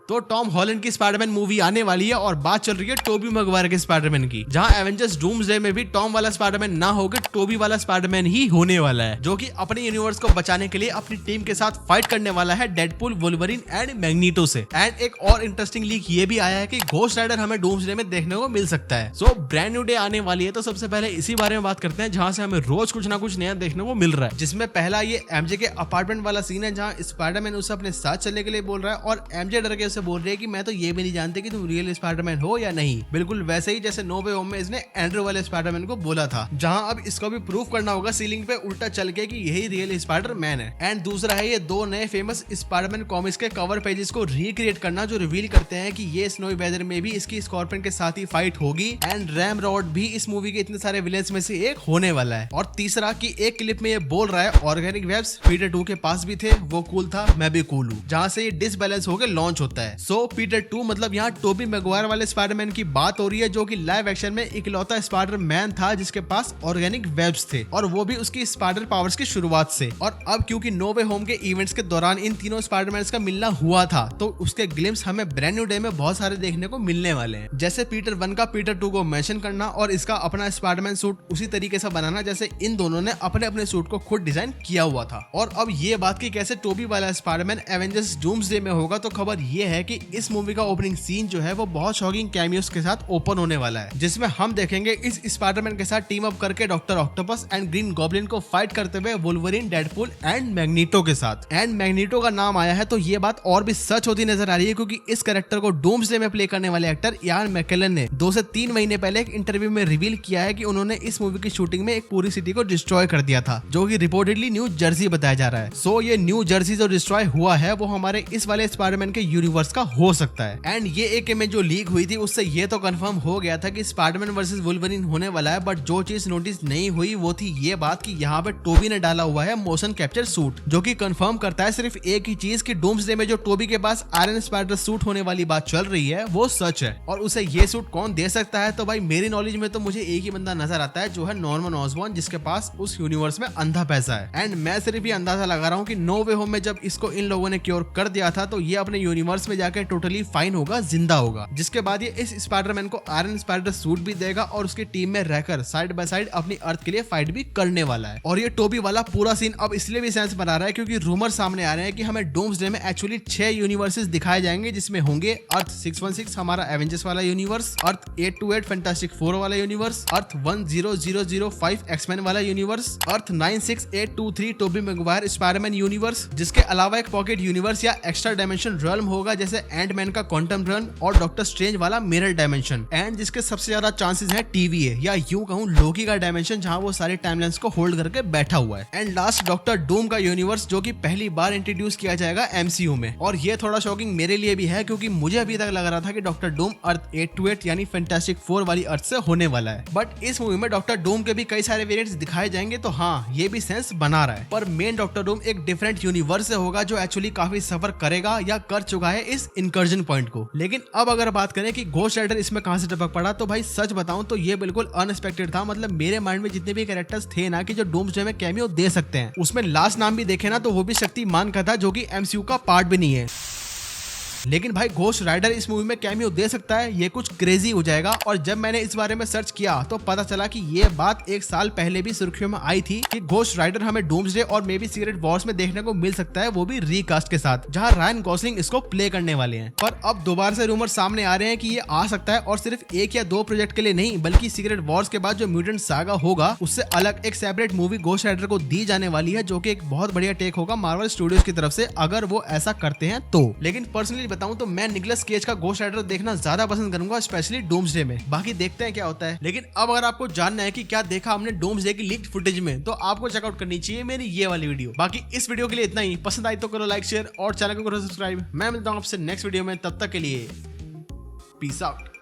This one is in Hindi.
तो टॉम हॉलैंड की स्पाइडरमैन मूवी आने वाली है और बात चल रही है टोबी मैगवायर के स्पाइडरमैन की, जहां एवेंजर्स डूम्सडे में भी टॉम वाला स्पाइडरमैन ना होकर टोबी वाला स्पाइडरमैन ही होने वाला है, जो कि अपने यूनिवर्स को बचाने के लिए अपनी टीम के साथ फाइट करने वाला है डेडपूल, वुल्वरीन एंड मैग्नीटो से। एंड एक और इंटरेस्टिंग लीक ये भी आया है कि घोस्ट राइडर हमें डूम्सडे में देखने को मिल सकता है। सो ब्रांड न्यू डे आने वाली है, तो सबसे पहले इसी बारे में बात करते हैं, जहां से हमें रोज कुछ ना कुछ नया देखने को मिल रहा है। जिसमें पहला ये एमजे के अपार्टमेंट वाला सीन है, जहां स्पाइडरमैन उसे अपने साथ चलने के लिए बोल रहा है और एमजे डर के उसे बोल रही है कि मैं तो ये भी नहीं जानते कि तुम रियल स्पाइडरमैन हो या नहीं। बिल्कुल वैसे ही जैसे नो वे होम में इसने एंड्रू वाले स्पाइडरमैन को बोला था, जहां अब इसको भी प्रूफ करना होगा सीलिंग पे उल्टा चल के कि यही रियल स्पाइडरमैन है। एंड दूसरा है ये दो नए फेमस स्पाइडरमैन कॉमिक्स के कवर पेजेस को रिक्रिएट करना, जो रिवील करते हैं कि ये स्नोई वेदर में भी इसकी स्कॉर्पियन के साथ ही फाइट होगी। एंड रैम रॉड भी इस मूवी के इतने सारे विलेंस में से एक होने वाला है। और तीसरा कि एक क्लिप में ये बोल रहा है ऑर्गेनिक वेब्स पीटर 2 के पास भी थे, वो कूल था, मैं भी कूल हूँ, जहां से ये डिसबैलेंस होकर लॉन्च होता है। सो पीटर 2 मतलब यहाँ टोबी मैगवायर वाले स्पाइडरमैन की बात हो रही है, जो कि लाइव एक्शन में इकलौता स्पाइडरमैन था जिसके पास ऑर्गेनिक वेब्स थे, और वो भी उसकी स्पाइडर पावर्स की शुरुआत से। और अब क्योंकि नो वे होम के इवेंट्स के दौरान इन तीनों स्पाइडरमैन का मिलना हुआ था, तो उसके ग्लिम्स हमें ब्रांड न्यू डे में बहुत सारे देखने को मिलने वाले हैं। जैसे पीटर 1 का पीटर 2 को मेंशन करना और इसका अपना स्पाइडरमैन सूट उसी तरीके से बनाना जैसे इन दोनों ने अपने अपने सूट को खुद डिजाइन किया हुआ था। और अब ये बात की कैसे टोबी वाला स्पाइडरमैन एवेंजर्स डूम्सडे में होगा, तो खबर ये है कि इस मूवी का ओपनिंग सीन जो है वो बहुत शॉकिंग कैमियोस के साथ ओपन होने वाला है, जिसमें हम देखेंगे इस स्पाइडरमैन के साथ टीम अप करके doctor octopus and green goblin को फाइट करते हुए वुल्वरीन, डेडपूल एंड मैग्नीटो के साथ। एंड मैग्नीटो का नाम आया है तो ये बात और भी सच होती नजर आ रही है, क्योंकि इस कैरेक्टर को डूम्सडे में प्ले करने वाले एक्टर इयान मैकेलन ने 2 से 3 महीने पहले एक इंटरव्यू में रिवील किया है कि उन्होंने इस मूवी की शूटिंग में एक पूरी सिटी को डिस्ट्रॉय कर दिया था, जो कि रिपोर्टेडली न्यू जर्सी बताया जा रहा है। सो ये न्यू जर्सी जो डिस्ट्रॉय हुआ है वो हमारे इस वाले स्पाइडरमैन के यूनिवर्स का हो सकता है। एंड ये एक इमेज जो लीक हुई थी उससे ये तो कंफर्म हो गया था कि स्पाइडरमैन वर्सेस वुल्वरीन होने वाला है, बट जो चीज नोटिस नहीं हुई वो थी ये बात कि यहाँ पे टोबी ने डाला हुआ है मोशन कैप्चर सूट, जो कि कंफर्म करता है सिर्फ एक ही चीज कि डूम्सडे में जो टोबी के पास आयरन स्पाइडर सूट होने वाली बात चल रही है वो सच है। और उसे ये सूट कौन दे सकता है, तो भाई मेरी नॉलेज में तो मुझे एक ही बंदा नजर आता है, जो है नॉर्मन ऑसबॉर्न, जिसके पास उस यूनिवर्स में अंधा पैसा है। एंड मैं सिर्फ ये अंदाजा लगा रहा हूँ कि नो वे होम में जब इसको इन लोगों ने क्योर कर दिया था, तो ये अपने यूनिवर्स में जाकर टोटली फाइन होगा, जिंदा होगा, जिसके बाद ये इस स्पाइडरमैन को आयरन स्पाइडर सूट भी देगा और उसकी टीम में रहकर साइड बाय साइड अपनी अर्थ के लिए फाइट भी करने वाला है। और ये टोबी वाला पूरा सीन अब इसलिए भी सेंस बना रहा है क्योंकि रूमर सामने आ रहे हैं कि हमें डूम्सडे में एक्चुअली 6 यूनिवर्सेस दिखाए जाएंगे, जिसमें होंगे अर्थ 616 हमारा एवेंजर्स वाला यूनिवर्स, अर्थ 828 फैंटास्टिक 4 वाला यूनिवर्स, अर्थ 10005 एक्समैन वाला यूनिवर्स, अर्थ 96823 टोबी मैगवायर स्पाइडरमैन यूनिवर्स, जिसके अलावा एक पॉकेट यूनिवर्स या एक्स्ट्रा डायमेंशन रियल्म होगा जैसे एंटमैन का क्वांटम रन और डॉक्टर स्ट्रेंज वाला मिरर डायमेंशन। एंड जिसके सबसे ज्यादा चांसेस है टीवीए या यूं कहूं लोकी का डायमेंशन, जहां वो सारी टाइमलाइंस को होल्ड करके बैठा हुआ है। एंड लास्ट डॉक्टर डूम का यूनिवर्स, जो कि पहली बार इंट्रोड्यूस किया जाएगा एमसीयू में। और ये थोड़ा शॉकिंग मेरे लिए भी है, क्योंकि मुझे अभी तक लग रहा था कि डॉक्टर डूम अर्थ 828 यानी फैंटास्टिक 4 वाली अर्थ से होने वाला है, बट इस मूवी में डॉक्टर डूम के भी कई सारे वेरिएंट्स दिखाए जाएंगे, तो हाँ ये भी सेंस बना रहा है। पर मेन डॉक्टर डूम एक डिफरेंट यूनिवर्स से होगा, जो एक्चुअली काफी सफर करेगा या कर चुका है इस इनकर्जन पॉइंट को। लेकिन अब अगर बात करें कि घोस्ट राइडर इसमें कहां से टपक पड़ा, तो भाई सच बताऊं तो ये बिल्कुल अनएक्सपेक्टेड था। मतलब मेरे माइंड में जितने भी कैरेक्टर्स थे ना कि जो डूम्सडे में कैमियो दे सकते हैं, उसमें लास्ट नाम भी देखे ना तो वो भी शक्तिमान का था, जो कि एमसीयू का पार्ट भी नहीं है। लेकिन भाई घोस्ट राइडर इस मूवी में कैमियो दे सकता है, ये कुछ क्रेजी हो जाएगा। और जब मैंने इस बारे में सर्च किया तो पता चला कि ये बात 1 साल पहले भी सुर्खियों में आई थी कि घोस्ट राइडर हमें डूम्सडे और मे बी सीक्रेट वॉर्स में देखने को मिल सकता है, वो भी रीकास्ट के साथ, जहां रायन गॉसलिंग इसको प्ले करने वाले हैं। पर अब दोबारा से रूमर सामने आ रहे हैं कि ये आ सकता है, और सिर्फ 1 या 2 प्रोजेक्ट के लिए नहीं, बल्कि सीक्रेट वॉर्स के बाद जो म्यूटेंट सागा होगा उससे अलग एक सेपरेट मूवी घोस्ट राइडर को दी जाने वाली है, जो कि एक बहुत बढ़िया टेक होगा मार्वल स्टूडियोज की तरफ से, अगर वो ऐसा करते हैं तो। लेकिन पर्सनली बताऊं तो मैं निकोलस केज का घोस्ट राइडर देखना ज्यादा पसंद करूंगा, स्पेशली डूम्सडे में। बाकी देखते हैं क्या होता है। लेकिन अब अगर आपको जानना है कि क्या देखा हमने डूम्सडे की लीक्ड फुटेज में, तो आपको चेकआउट करनी चाहिए मेरी ये वाली वीडियो। बाकी इस वीडियो के लिए इतना ही। पसंद आई तो करो लाइक शेयर और चैनल को करो सब्सक्राइब। मैं मिलता हूं आपसे नेक्स्ट वीडियो में, तब तक के लिए पीस आउट।